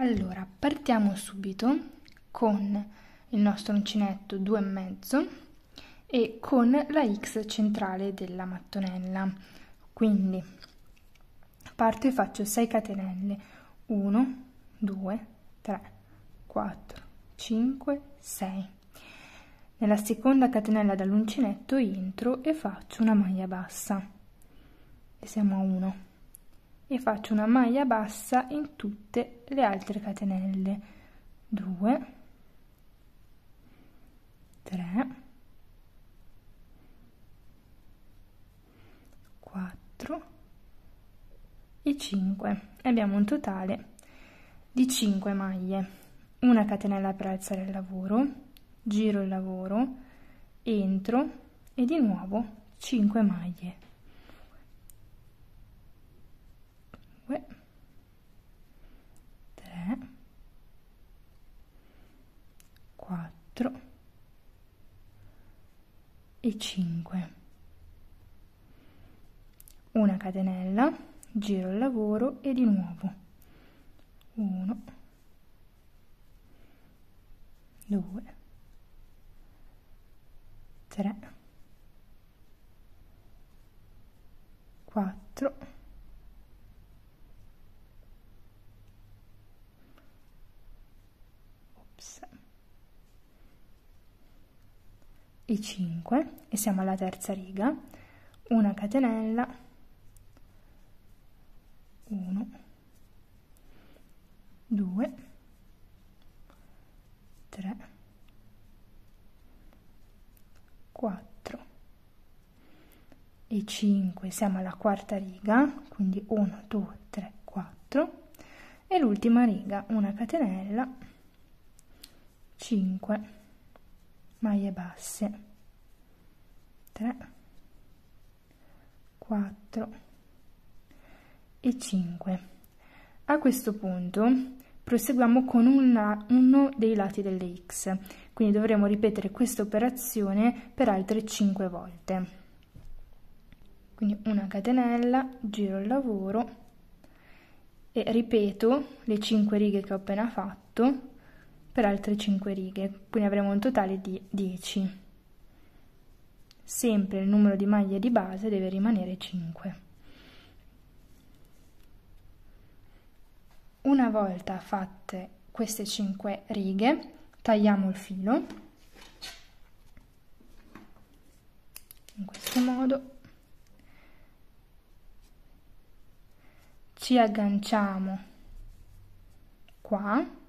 Allora, partiamo subito con il nostro uncinetto 2,5 e con la X centrale della mattonella. Quindi parto e faccio 6 catenelle, 1, 2, 3, 4, 5, 6. Nella seconda catenella dall'uncinetto entro e faccio una maglia bassa, e siamo a 1. E faccio una maglia bassa in tutte le altre catenelle, 2, 3, 4 e 5. E abbiamo un totale di 5 maglie. Una catenella per alzare il lavoro, giro il lavoro, entro e di nuovo 5 maglie. 2, 3, 4 e 5. Una catenella, giro il lavoro e di nuovo 1, 2, 3, 4 e 5, e siamo alla terza riga. Una catenella, 1, 2, 3, 4 e 5, siamo alla quarta riga, quindi 1, 2, 3, 4, e l'ultima riga, una catenella, 5 maglie basse, 3, 4 e 5. A questo punto proseguiamo con uno dei lati delle X, quindi dovremo ripetere questa operazione per altre 5 volte. Quindi una catenella, giro il lavoro e ripeto le 5 righe che ho appena fatto per altre 5 righe, quindi avremo un totale di 10. Sempre il numero di maglie di base deve rimanere 5. Una volta fatte queste 5 righe, tagliamo il filo in questo modo, ci agganciamo qua,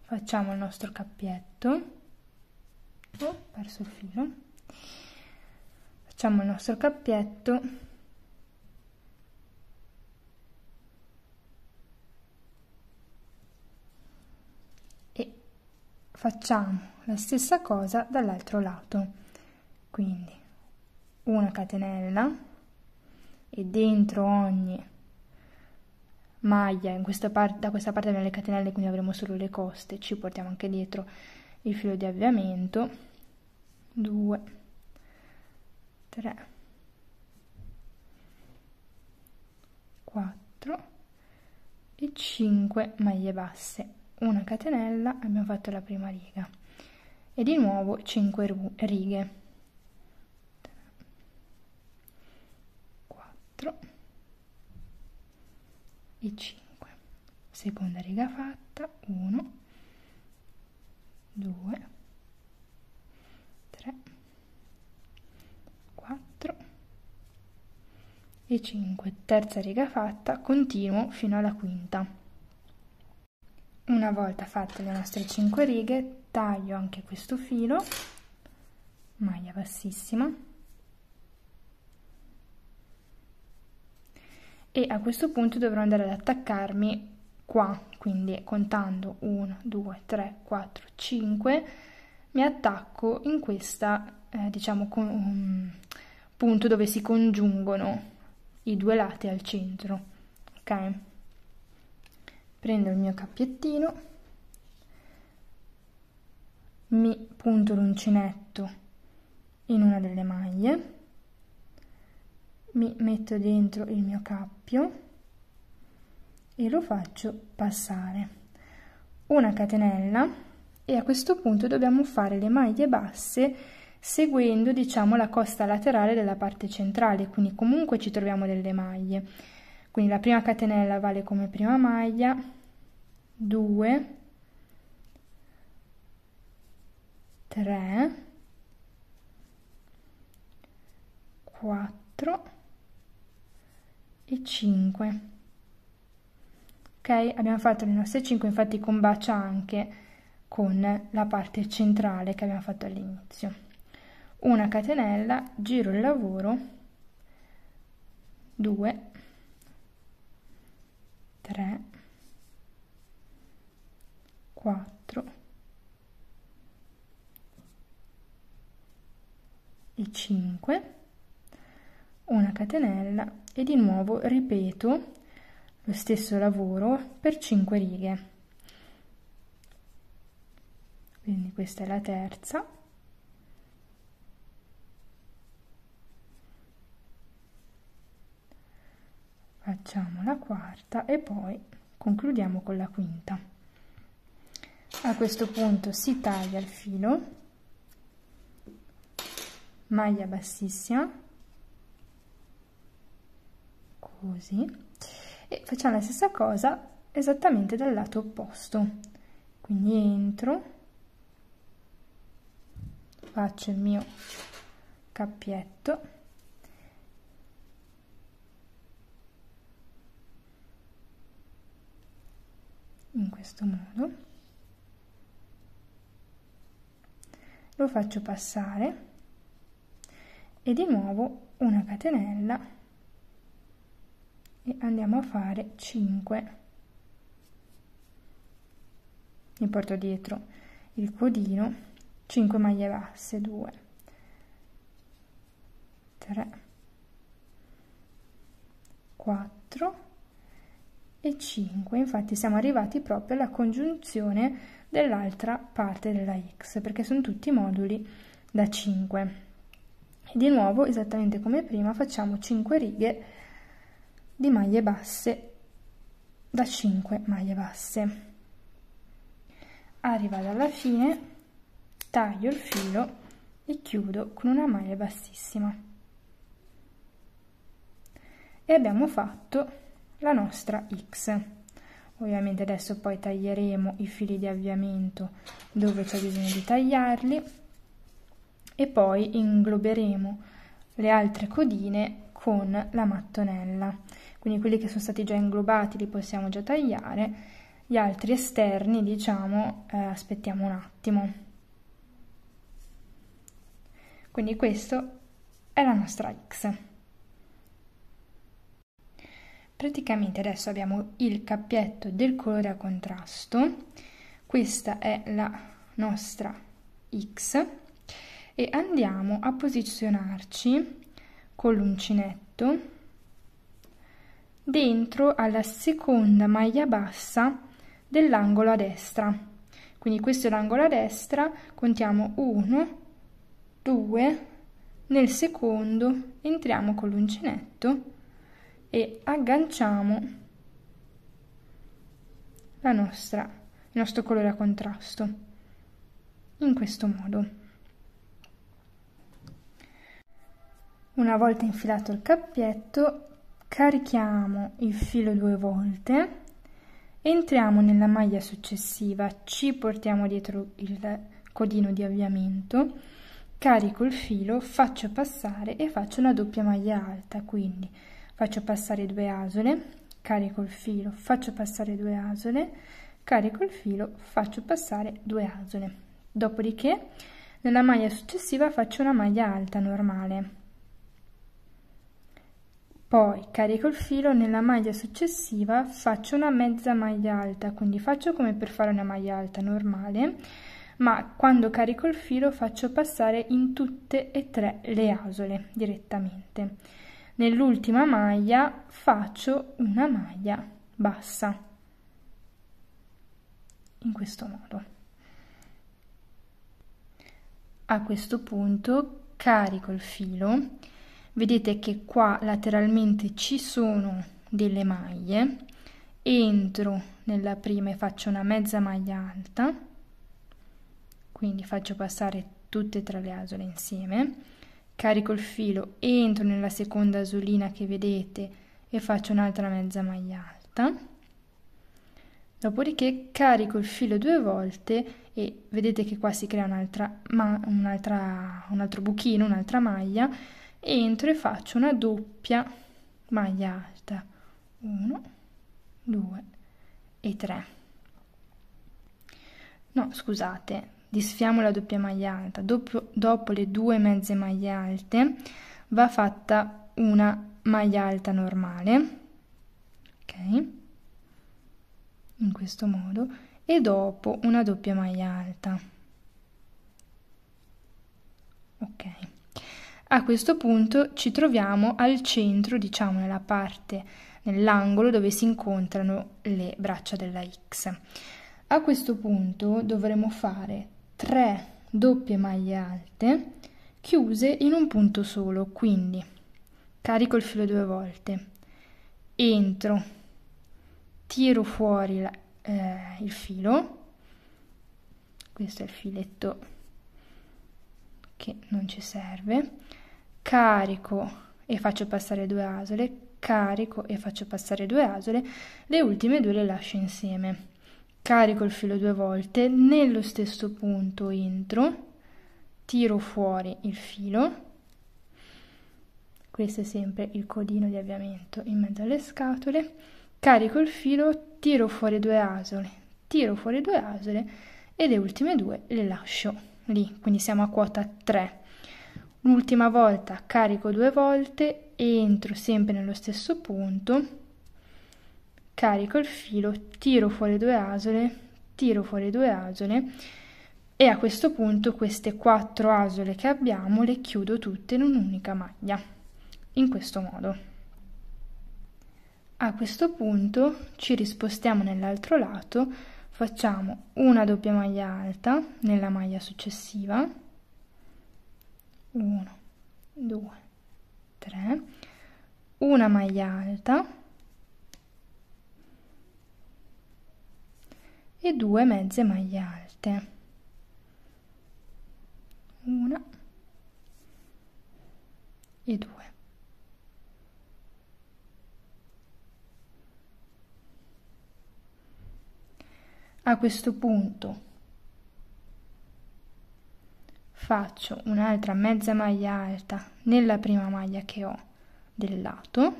facciamo il nostro cappietto, ho perso il filo, facciamo il nostro cappietto e facciamo la stessa cosa dall'altro lato, quindi una catenella e dentro ogni maglia, da questa parte nelle catenelle, quindi avremo solo le coste, ci portiamo anche dietro il filo di avviamento, 2, 3, 4 e 5 maglie basse, una catenella, abbiamo fatto la prima riga e di nuovo 5 righe, 4 e 5, seconda riga fatta, 1, 2, 3, 4 e 5, terza riga fatta, continuo fino alla quinta. Una volta fatte le nostre 5 righe, taglio anche questo filo, maglia bassissima, e a questo punto dovrò andare ad attaccarmi qua, quindi contando 1, 2, 3, 4, 5, mi attacco in questa, diciamo, punto dove si congiungono i due lati al centro, ok? Prendo il mio cappiettino, mi punto l'uncinetto in una delle maglie, mi metto dentro il mio cappio e lo faccio passare, una catenella, e a questo punto dobbiamo fare le maglie basse seguendo, diciamo, la costa laterale della parte centrale, quindi comunque ci troviamo delle maglie. Quindi la prima catenella vale come prima maglia, 2, 3, 4 e 5. Ok, abbiamo fatto le nostre 5, infatti combacia anche con la parte centrale che abbiamo fatto all'inizio. Una catenella, giro il lavoro, 2, 3, 4 e 5, una catenella e di nuovo ripeto lo stesso lavoro per 5 righe. Quindi questa è la terza, facciamo la quarta e poi concludiamo con la quinta. A questo punto si taglia il filo, maglia bassissima, così, e facciamo la stessa cosa esattamente dal lato opposto. Quindi entro, faccio il mio cappietto, in questo modo, lo faccio passare e di nuovo una catenella e andiamo a fare 5. Mi porto dietro il codino, 5 maglie basse, 2, 3, 4 e 5. Infatti siamo arrivati proprio alla congiunzione dell'altra parte della X, perché sono tutti moduli da 5. E di nuovo, esattamente come prima, facciamo 5 righe di maglie basse da 5 maglie basse. Arrivado alla fine, taglio il filo e chiudo con una maglia bassissima. E abbiamo fatto la nostra X. Ovviamente adesso poi taglieremo i fili di avviamento dove c'è bisogno di tagliarli e poi ingloberemo le altre codine con la mattonella. Quindi quelli che sono stati già inglobati li possiamo già tagliare, gli altri esterni, diciamo, aspettiamo un attimo. Quindi questo è la nostra X. Praticamente adesso abbiamo il cappietto del colore a contrasto, questa è la nostra X e andiamo a posizionarci con l'uncinetto dentro alla seconda maglia bassa dell'angolo a destra. Quindi questo è l'angolo a destra, contiamo 1, 2, nel secondo entriamo con l'uncinetto e agganciamo il nostro colore a contrasto in questo modo. Una volta infilato il cappietto, carichiamo il filo 2 volte, entriamo nella maglia successiva, ci portiamo dietro il codino di avviamento, carico il filo, faccio passare e faccio una doppia maglia alta, quindi faccio passare 2 asole, carico il filo, faccio passare 2 asole, carico il filo, faccio passare 2 asole. Dopodiché nella maglia successiva faccio una maglia alta normale. Poi carico il filo, nella maglia successiva faccio una mezza maglia alta, quindi faccio come per fare una maglia alta normale, ma quando carico il filo faccio passare in tutte e 3 le asole direttamente. Nell'ultima maglia faccio una maglia bassa, in questo modo. A questo punto carico il filo, vedete che qua lateralmente ci sono delle maglie entro nella prima e faccio una mezza maglia alta, quindi faccio passare tutte e 3 le asole insieme, carico il filo, entro nella seconda asolina che vedete e faccio un'altra mezza maglia alta, dopodiché carico il filo 2 volte e vedete che qua si crea un altro buchino, un'altra maglia, entro e faccio una doppia maglia alta, 1, 2 e 3. No, scusate, disfiamo la doppia maglia alta. Dopo le 2 mezze maglie alte va fatta una maglia alta normale, ok? In questo modo, e dopo una doppia maglia alta. Ok. A questo punto ci troviamo al centro, diciamo nella parte, nell'angolo dove si incontrano le braccia della X. A questo punto dovremo fare 3 doppie maglie alte chiuse in un punto solo, quindi carico il filo 2 volte, entro, tiro fuori il filo, questo è il filetto che non ci serve, carico e faccio passare 2 asole, carico e faccio passare 2 asole, le ultime 2 le lascio insieme, carico il filo 2 volte, nello stesso punto entro, tiro fuori il filo, questo è sempre il codino di avviamento in mezzo alle scatole, carico il filo, tiro fuori 2 asole, tiro fuori 2 asole e le ultime 2 le lascio lì, quindi siamo a quota 3. L'ultima volta carico 2 volte, entro sempre nello stesso punto, carico il filo, tiro fuori 2 asole, tiro fuori 2 asole e a questo punto queste 4 asole che abbiamo le chiudo tutte in un'unica maglia, in questo modo. A questo punto ci rispostiamo nell'altro lato, facciamo una doppia maglia alta nella maglia successiva, 1, 2, 3, una maglia alta e 2 mezze maglie alte, 1 e 2. A questo punto faccio un'altra mezza maglia alta nella prima maglia che ho del lato,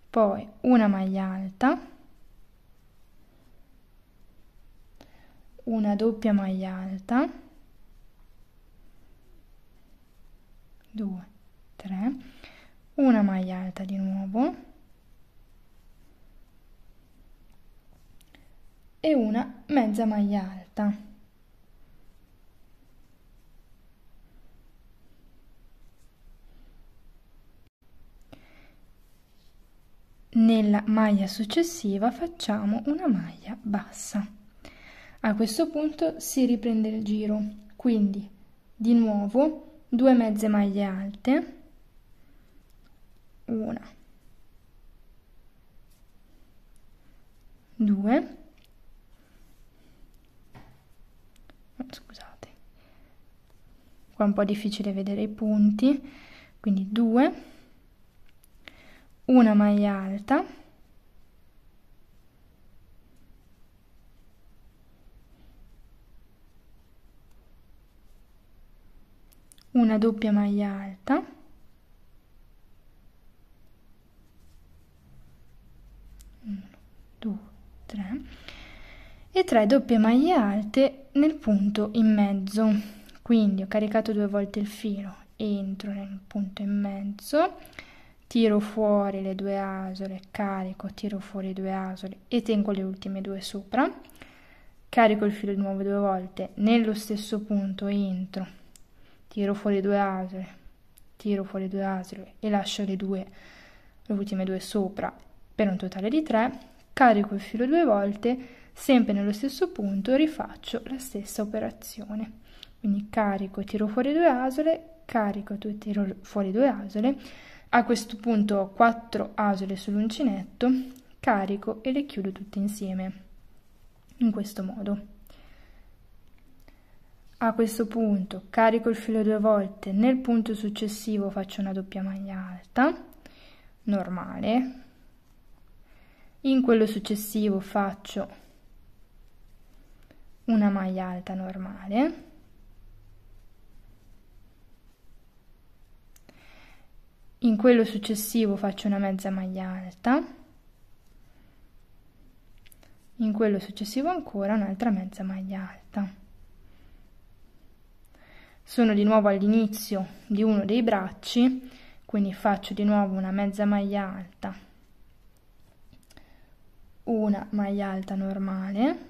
poi una maglia alta, una doppia maglia alta, 2, 3, una maglia alta di nuovo e una mezza maglia alta. Nella maglia successiva facciamo una maglia bassa. A questo punto si riprende il giro, quindi di nuovo 2 mezze maglie alte, una, 2, scusate, qua è un po' difficile vedere i punti, quindi 2, una maglia alta, una doppia maglia alta, 1, 2, 3 e 3 doppie maglie alte nel punto in mezzo. Quindi ho caricato 2 volte il filo, entro nel punto in mezzo, tiro fuori le 2 asole, carico, tiro fuori 2 asole e tengo le ultime 2 sopra, carico il filo di nuovo 2 volte, nello stesso punto entro, tiro fuori 2 asole, tiro fuori 2 asole e lascio le ultime 2 sopra per un totale di 3, carico il filo 2 volte, sempre nello stesso punto rifaccio la stessa operazione. Quindi carico, tiro fuori 2 asole, carico, tiro fuori 2 asole, a questo punto ho 4 asole sull'uncinetto, carico e le chiudo tutte insieme in questo modo. A questo punto carico il filo 2 volte, nel punto successivo faccio una doppia maglia alta normale, in quello successivo faccio una maglia alta normale, in quello successivo faccio una mezza maglia alta, in quello successivo ancora un'altra mezza maglia alta. Sono di nuovo all'inizio di uno dei bracci, quindi faccio di nuovo una mezza maglia alta, una maglia alta normale,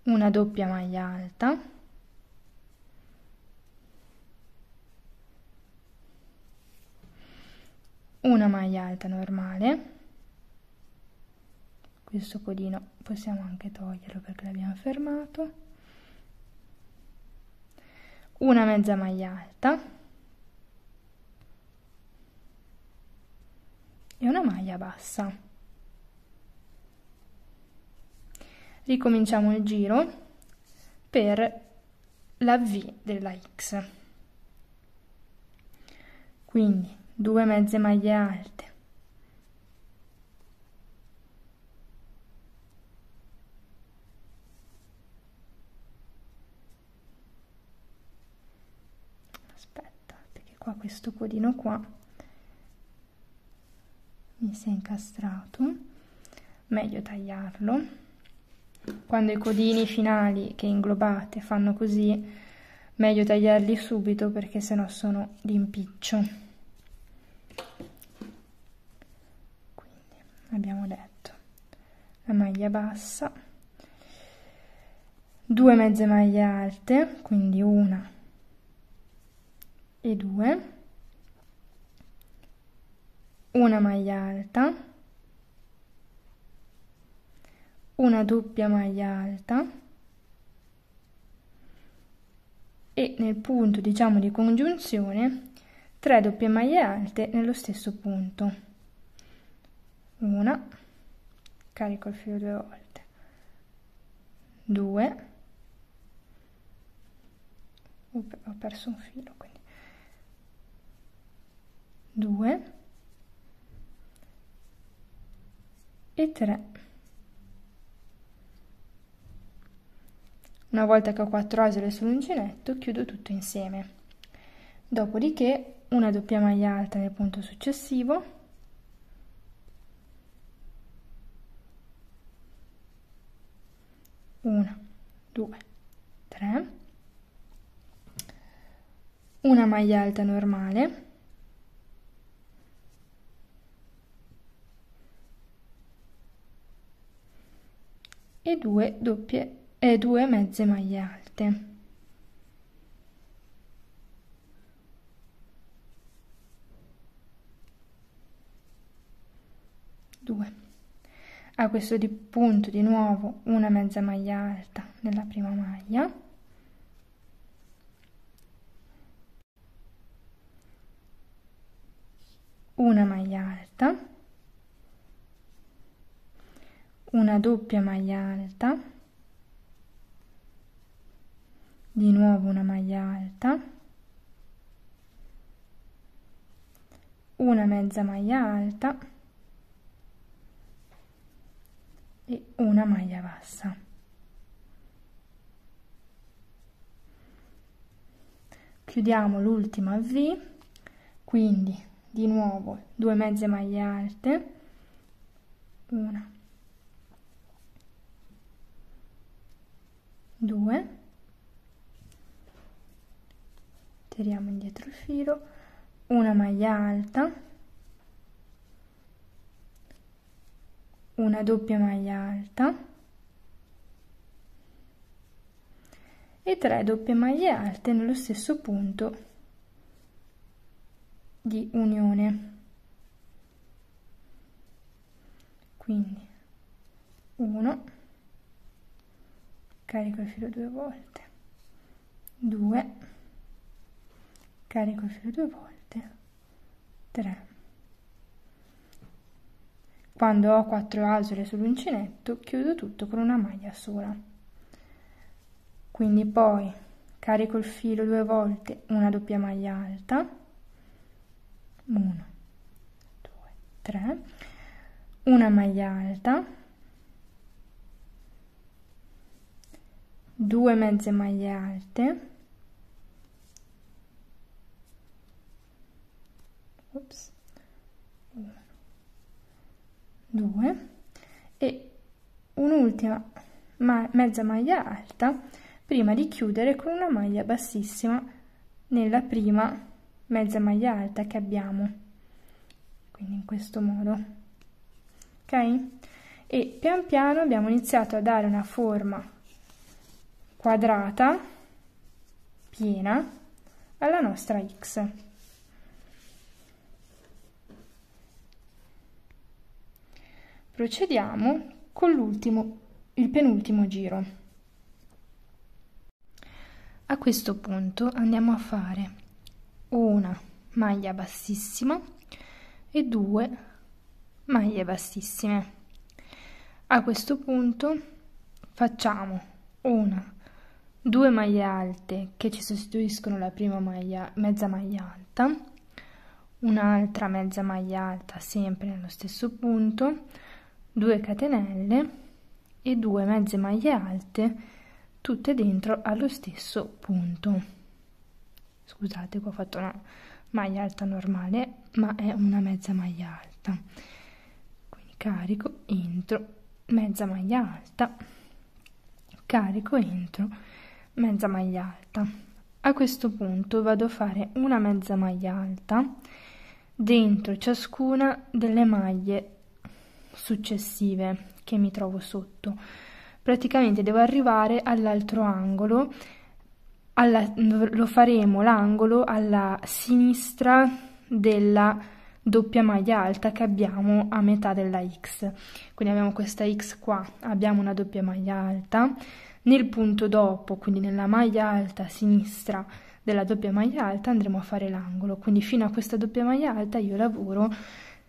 una doppia maglia alta, una maglia alta normale. Questo codino possiamo anche toglierlo perché l'abbiamo fermato, una mezza maglia alta e una maglia bassa. Ricominciamo il giro per la V della X, quindi 2 mezze maglie alte, perché qua questo codino qua mi si è incastrato, meglio tagliarlo. Quando i codini finali che inglobate fanno così, meglio tagliarli subito perché sennò sono di impiccio. Quindi abbiamo detto la maglia bassa, 2 mezze maglie alte, quindi una e 2, una maglia alta, una doppia maglia alta e nel punto diciamo di congiunzione 3 doppie maglie alte nello stesso punto. Una, carico il filo 2 volte, 2, ho perso un filo, quindi 2 e 3. Una volta che ho 4 asole sull'uncinetto, chiudo tutto insieme. Dopodiché una doppia maglia alta nel punto successivo, una, 2, 3, una maglia alta normale, e 2 mezze maglie alte. A questo punto di nuovo una mezza maglia alta nella prima maglia, una maglia alta, una doppia maglia alta, di nuovo una maglia alta, una mezza maglia alta e una maglia bassa. Chiudiamo l'ultima V, quindi di nuovo 2 mezze maglie alte, una, 2, tiriamo indietro il filo, una maglia alta, una doppia maglia alta e 3 doppie maglie alte nello stesso punto di unione. Quindi 1, carico il filo 2 volte, 2, carico il filo 2 volte 3. Quando ho 4 asole sull'uncinetto chiudo tutto con una maglia sola. Quindi poi carico il filo 2 volte, una doppia maglia alta, 1, 2, 3, una maglia alta, 2 mezze maglie alte, ops, 1, 2 e un'ultima mezza maglia alta prima di chiudere con una maglia bassissima nella prima mezza maglia alta che abbiamo, quindi in questo modo, ok? E pian piano abbiamo iniziato a dare una forma quadrata piena alla nostra X. Procediamo con il penultimo giro. A questo punto andiamo a fare una maglia bassissima e 2 maglie bassissime. A questo punto facciamo 2 maglie alte che ci sostituiscono la prima mezza maglia alta, un'altra mezza maglia alta sempre nello stesso punto, 2 catenelle e 2 mezze maglie alte tutte dentro allo stesso punto. Scusate, qua ho fatto una maglia alta normale, ma è una mezza maglia alta. Quindi carico, entro, mezza maglia alta, carico, entro, mezza maglia alta. A questo punto vado a fare una mezza maglia alta dentro ciascuna delle maglie successive che mi trovo sotto. Praticamente devo arrivare all'altro angolo, lo faremo l'angolo alla sinistra della doppia maglia alta che abbiamo a metà della X. Quindi abbiamo questa X qua, abbiamo una doppia maglia alta, nel punto dopo, quindi nella maglia alta a sinistra della doppia maglia alta andremo a fare l'angolo, quindi fino a questa doppia maglia alta io lavoro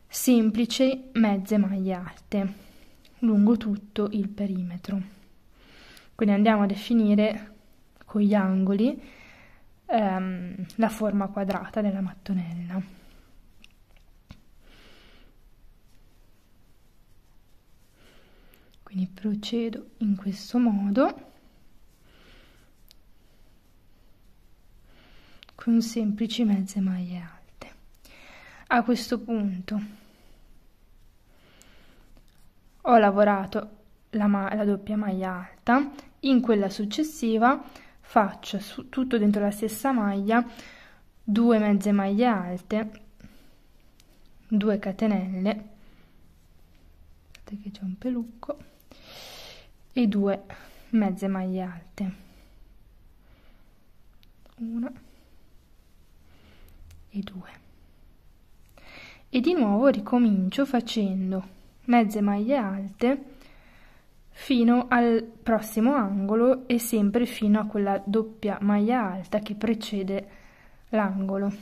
semplici mezze maglie alte lungo tutto il perimetro. Quindi andiamo a definire con gli angoli la forma quadrata della mattonella. Quindi procedo in questo modo con semplici mezze maglie alte. A questo punto ho lavorato la doppia maglia alta, in quella successiva faccio tutto dentro la stessa maglia 2 mezze maglie alte, 2 catenelle, aspettate che c'è un pelucco, e 2 mezze maglie alte, 1 e 2, e di nuovo ricomincio facendo mezze maglie alte fino al prossimo angolo e sempre fino a quella doppia maglia alta che precede l'angolo.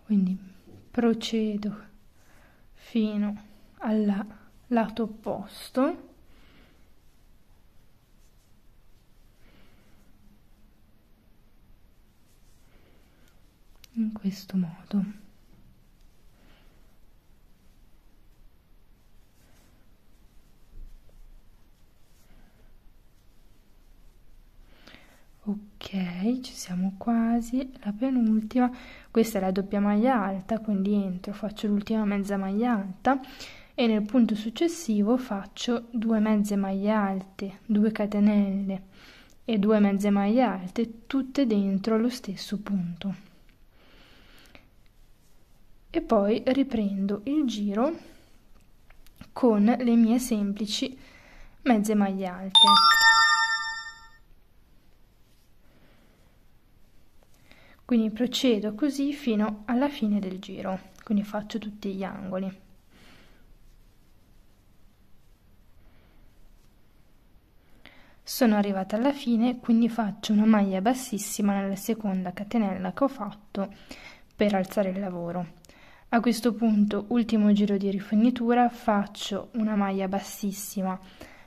Quindi procedo fino al lato opposto in questo modo. Ok, ci siamo quasi, la penultima. Questa è la doppia maglia alta, quindi entro, faccio l'ultima mezza maglia alta e nel punto successivo faccio 2 mezze maglie alte, 2 catenelle e 2 mezze maglie alte tutte dentro allo stesso punto. E poi riprendo il giro con le mie semplici mezze maglie alte. Quindi procedo così fino alla fine del giro, quindi faccio tutti gli angoli. Sono arrivata alla fine, quindi faccio una maglia bassissima nella seconda catenella che ho fatto per alzare il lavoro. A questo punto, ultimo giro di rifinitura, faccio una maglia bassissima,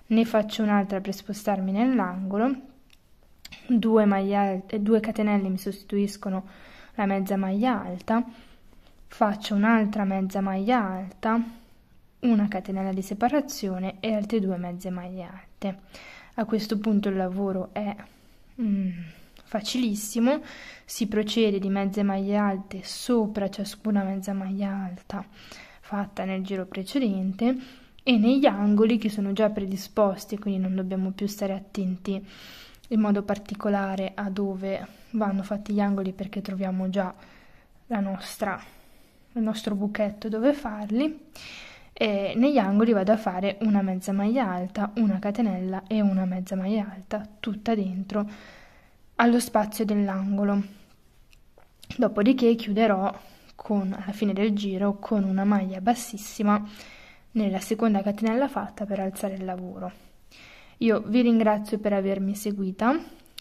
ne faccio un'altra per spostarmi nell'angolo, 2 catenelle mi sostituiscono la mezza maglia alta, faccio un'altra mezza maglia alta, una catenella di separazione e altre 2 mezze maglie alte. A questo punto il lavoro è facilissimo, si procede di mezze maglie alte sopra ciascuna mezza maglia alta fatta nel giro precedente e negli angoli che sono già predisposti, quindi non dobbiamo più stare attenti in modo particolare a dove vanno fatti gli angoli perché troviamo già il nostro buchetto dove farli. E negli angoli vado a fare una mezza maglia alta, una catenella e una mezza maglia alta tutta dentro allo spazio dell'angolo. Dopodiché chiuderò alla fine del giro con una maglia bassissima nella seconda catenella fatta per alzare il lavoro. Io vi ringrazio per avermi seguita,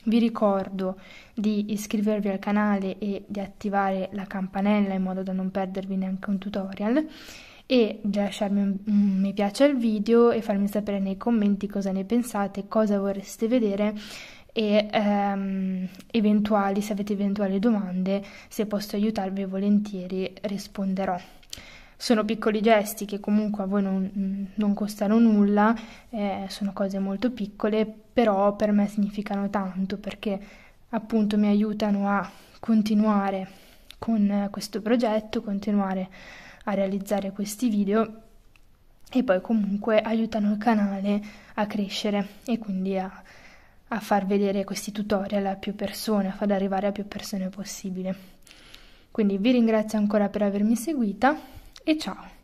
vi ricordo di iscrivervi al canale e di attivare la campanella in modo da non perdervi neanche un tutorial e di lasciarmi un mi piace al video e farmi sapere nei commenti cosa ne pensate, cosa vorreste vedere e se avete eventuali domande, se posso aiutarvi volentieri risponderò. Sono piccoli gesti che comunque a voi non costano nulla, sono cose molto piccole, però per me significano tanto perché appunto mi aiutano a continuare con questo progetto, continuare a realizzare questi video e poi comunque aiutano il canale a crescere e quindi a far vedere questi tutorial a più persone, a far arrivare a più persone possibile. Quindi vi ringrazio ancora per avermi seguita e ciao!